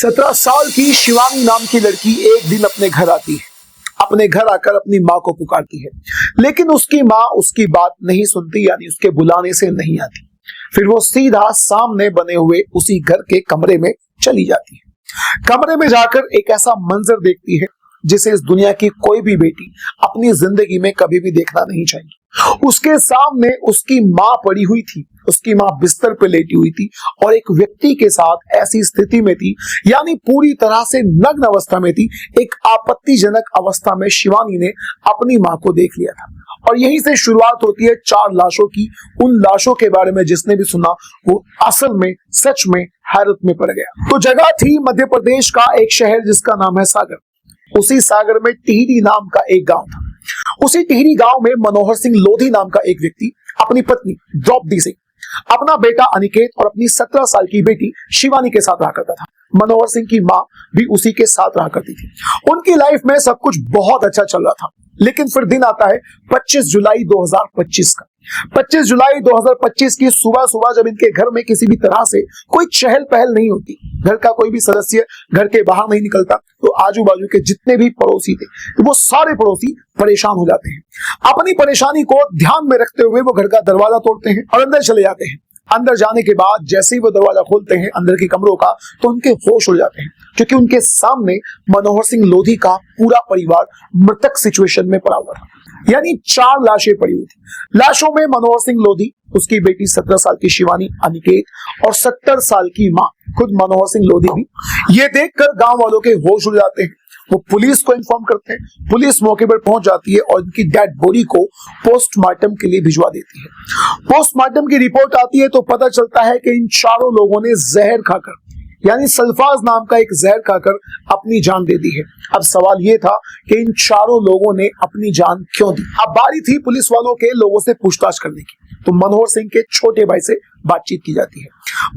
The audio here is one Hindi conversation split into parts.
17 साल की शिवानी नाम की लड़की एक दिन अपने घर आती है। अपने घर आकर अपनी माँ को पुकारती है, लेकिन उसकी माँ उसकी बात नहीं सुनती, यानी उसके बुलाने से नहीं आती। फिर वो सीधा सामने बने हुए उसी घर के कमरे में चली जाती है। कमरे में जाकर एक ऐसा मंजर देखती है जिसे इस दुनिया की कोई भी बेटी अपनी जिंदगी में कभी भी देखना नहीं चाहिए। उसके सामने उसकी माँ पड़ी हुई थी, उसकी माँ बिस्तर पे लेटी हुई थी और एक व्यक्ति के साथ ऐसी स्थिति में थी, यानी पूरी तरह से नग्न अवस्था में थी। एक आपत्तिजनक अवस्था में शिवानी ने अपनी माँ को देख लिया था और यहीं से शुरुआत होती है 4 लाशों की। उन लाशों के बारे में जिसने भी सुना वो असल में सच में हैरत में पड़ गया। तो जगह थी मध्य प्रदेश का एक शहर जिसका नाम है सागर। उसी सागर में टिहरी नाम का एक गांव था। उसी टिहरी गांव में मनोहर सिंह लोधी नाम का एक व्यक्ति अपनी पत्नी द्रौपदी सिंह, अपना बेटा अनिकेत और अपनी 17 साल की बेटी शिवानी के साथ रहा करता था। मनोहर सिंह की माँ भी उसी के साथ रहा करती थी। उनकी लाइफ में सब कुछ बहुत अच्छा चल रहा था, लेकिन फिर दिन आता है 25 जुलाई 2025 का। 25 जुलाई 2025 की सुबह सुबह जब इनके घर में किसी भी तरह से कोई चहल पहल नहीं होती, घर का कोई भी सदस्य घर के बाहर नहीं निकलता, तो आजू बाजू के जितने भी पड़ोसी थे वो सारे पड़ोसी परेशान हो जाते हैं। अपनी परेशानी को ध्यान में रखते हुए वो घर का दरवाजा तोड़ते हैं और अंदर चले जाते हैं। अंदर जाने के बाद जैसे ही वो दरवाजा खोलते हैं अंदर के कमरों का, तो उनके होश उड़ जाते हैं, क्योंकि उनके सामने मनोहर सिंह लोधी का पूरा परिवार मृतक सिचुएशन में पड़ा हुआ था। यानी 4 लाशें पड़ी हुई थी। लाशों में मनोहर सिंह लोधी, उसकी बेटी 17 साल की शिवानी, अनिकेत और 70 साल की माँ खुद मनोहर सिंह लोधी भी। ये देखकर गांव वालों के होश उड़ जाते हैं। वो पुलिस को इन्फॉर्म करते हैं। पुलिस मौके पर पहुंच जाती है और इनकी डेड बॉडी को पोस्टमार्टम के लिए भिजवा देती है। पोस्टमार्टम की रिपोर्ट आती है तो पता चलता है कि इन चारों लोगों ने जहर खाकर, यानी सल्फाज नाम का एक जहर खाकर अपनी जान दे दी है। अब सवाल यह था कि इन चारों लोगों ने अपनी जान क्यों दी। अब बारी थी पुलिस वालों के लोगों से पूछताछ करने की। तो मनोहर सिंह के छोटे भाई से बातचीत की जाती है।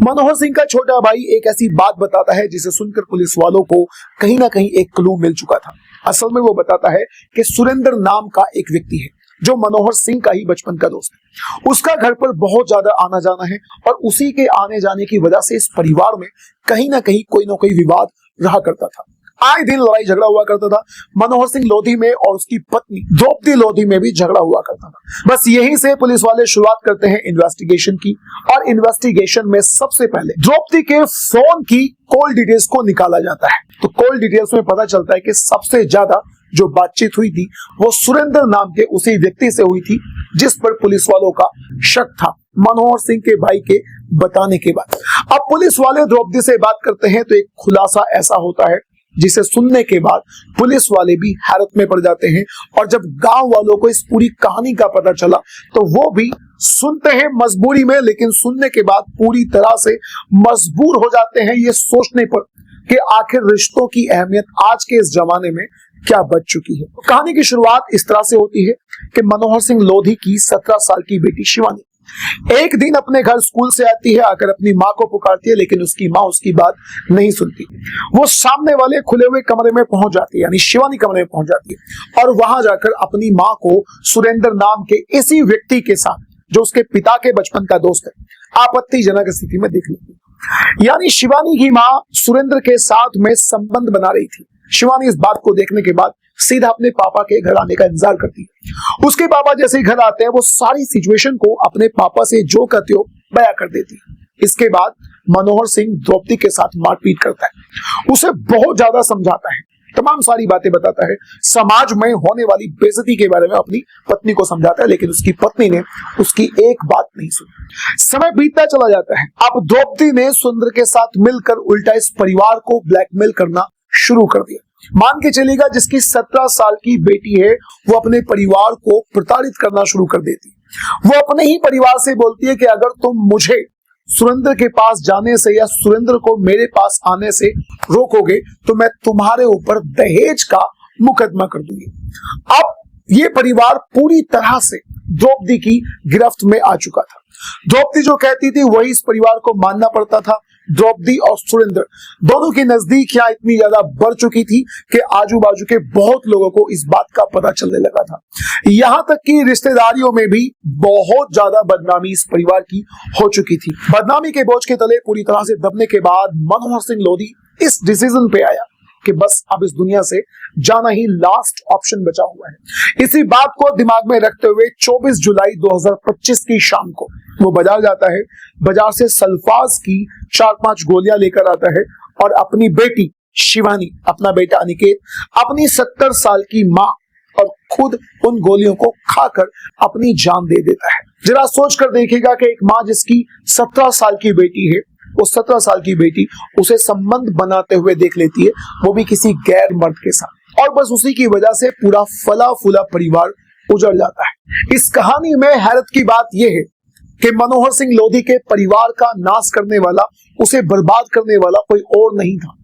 मनोहर सिंह का छोटा भाई एक ऐसी बात बताता है जिसे सुनकर पुलिस वालों को कहीं ना कहीं एक क्लू मिल चुका था। असल में वो बताता है कि सुरेंद्र नाम का एक व्यक्ति है जो मनोहर सिंह का ही बचपन का दोस्त है। उसका घर पर बहुत ज्यादा आना जाना है और उसी के आने जाने की वजह से इस परिवार में कहीं ना कहीं कोई ना कोई विवाद रहा करता था। आए दिन लड़ाई झगड़ा हुआ करता था। मनोहर सिंह लोधी में और उसकी पत्नी द्रौपदी लोधी में भी झगड़ा हुआ करता था। बस यहीं से पुलिस वाले शुरुआत करते हैं इन्वेस्टिगेशन की, और इन्वेस्टिगेशन में सबसे पहले द्रौपदी के फोन की कॉल डिटेल्स को निकाला जाता है। तो कॉल डिटेल्स में पता चलता है कि सबसे ज्यादा जो बातचीत हुई थी वो सुरेंद्र नाम के उसी व्यक्ति से हुई थी जिस पर पुलिस वालों का शक था मनोहर सिंह के भाई के बताने के बाद। अब पुलिस वाले द्रौपदी से बात करते हैं तो एक खुलासा ऐसा होता है जिसे सुनने के बाद पुलिस वाले भी हैरत में पड़ जाते हैं। और जब गांव वालों को इस पूरी कहानी का पता चला तो वो भी सुनते हैं मजबूरी में, लेकिन सुनने के बाद पूरी तरह से मजबूर हो जाते हैं ये सोचने पर कि आखिर रिश्तों की अहमियत आज के इस जमाने में क्या बच चुकी है। कहानी की शुरुआत इस तरह से होती है कि मनोहर सिंह लोधी की 17 साल की बेटी शिवानी एक दिन अपने घर स्कूल से आती है, आकर अपनी माँ को पुकारती है, लेकिन उसकी माँ उसकी बात नहीं सुनती। वो सामने वाले खुले हुए कमरे में पहुंच जाती है, यानी शिवानी कमरे में पहुंच जाती है और वहां जाकर अपनी माँ को सुरेंद्र नाम के इसी व्यक्ति के साथ, जो उसके पिता के बचपन का दोस्त है, आपत्तिजनक स्थिति में देख लेती है। यानी शिवानी की माँ सुरेंद्र के साथ में संबंध बना रही थी। शिवानी इस बात को देखने के बाद सीधा अपने पापा के घर आने का इंतजार करती है। उसके पापा जैसे ही घर आते हैं वो सारी सिचुएशन को अपने पापा से जो कहते हो बयां कर देती है। इसके बाद मनोहर सिंह द्रौपदी के साथ मारपीट करता है, उसे बहुत ज्यादा समझाता है, तमाम सारी बातें बताता है, समाज में होने वाली बेइज्जती के बारे में अपनी पत्नी को समझाता है, लेकिन उसकी पत्नी ने उसकी एक बात नहीं सुनी। समय बीतता चला जाता है। अब द्रौपदी ने सुरेंद्र के साथ मिलकर उल्टा इस परिवार को ब्लैकमेल करना शुरू कर दिया। मान के चलेगा जिसकी 17 साल की बेटी है वो अपने परिवार को प्रताड़ित करना शुरू कर देती है। वो अपने ही परिवार से बोलती है कि अगर तुम मुझे सुरेंद्र के पास जाने से या सुरेंद्र को मेरे पास आने से रोकोगे तो मैं तुम्हारे ऊपर दहेज का मुकदमा कर दूंगी। अब ये परिवार पूरी तरह से द्रौपदी की गिरफ्त में आ चुका था। द्रौपदी जो कहती थी वही इस परिवार को मानना पड़ता था, द्रौपदी और सुरेंद्र दोनों की नजदीकियां इतनी ज्यादा बढ़ चुकी थी कि आजू बाजू के बहुत लोगों को इस बात का पता चलने लगा था। यहां तक कि रिश्तेदारियों में भी बहुत ज्यादा बदनामी इस परिवार की हो चुकी थी। बदनामी के बोझ के तले पूरी तरह से दबने के बाद मनोहर सिंह लोधी इस डिसीजन पे आया कि बस अब इस दुनिया से जाना ही लास्ट ऑप्शन बचा हुआ है। इसी बात को दिमाग में रखते हुए 24 जुलाई 2025 की शाम को वो बाजार जाता है। बाजार से सल्फाज की 4-5 गोलियां लेकर आता है और अपनी बेटी शिवानी, अपना बेटा अनिकेत, अपनी 70 साल की मां और खुद उन गोलियों को खाकर अपनी जान दे देता है। जरा सोच कर देखिएगा कि एक मां जिसकी 17 साल की बेटी है, वो 17 साल की बेटी उसे संबंध बनाते हुए देख लेती है, वो भी किसी गैर मर्द के साथ, और बस उसी की वजह से पूरा फला फूला परिवार उजड़ जाता है। इस कहानी में हैरत की बात यह है कि मनोहर सिंह लोधी के परिवार का नाश करने वाला, उसे बर्बाद करने वाला कोई और नहीं था।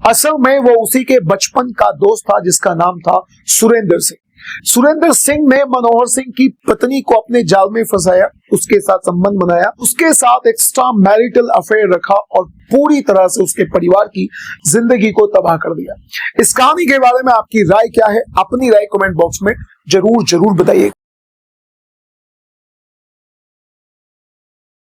असल में वो उसी के बचपन का दोस्त था जिसका नाम था सुरेंद्र सिंह। सुरेंद्र सिंह ने मनोहर सिंह की पत्नी को अपने जाल में फंसाया, उसके साथ संबंध बनाया, उसके साथ एक्स्ट्रा मैरिटल अफेयर रखा और पूरी तरह से उसके परिवार की जिंदगी को तबाह कर दिया। इस कहानी के बारे में आपकी राय क्या है? अपनी राय कमेंट बॉक्स में जरूर बताइएगा।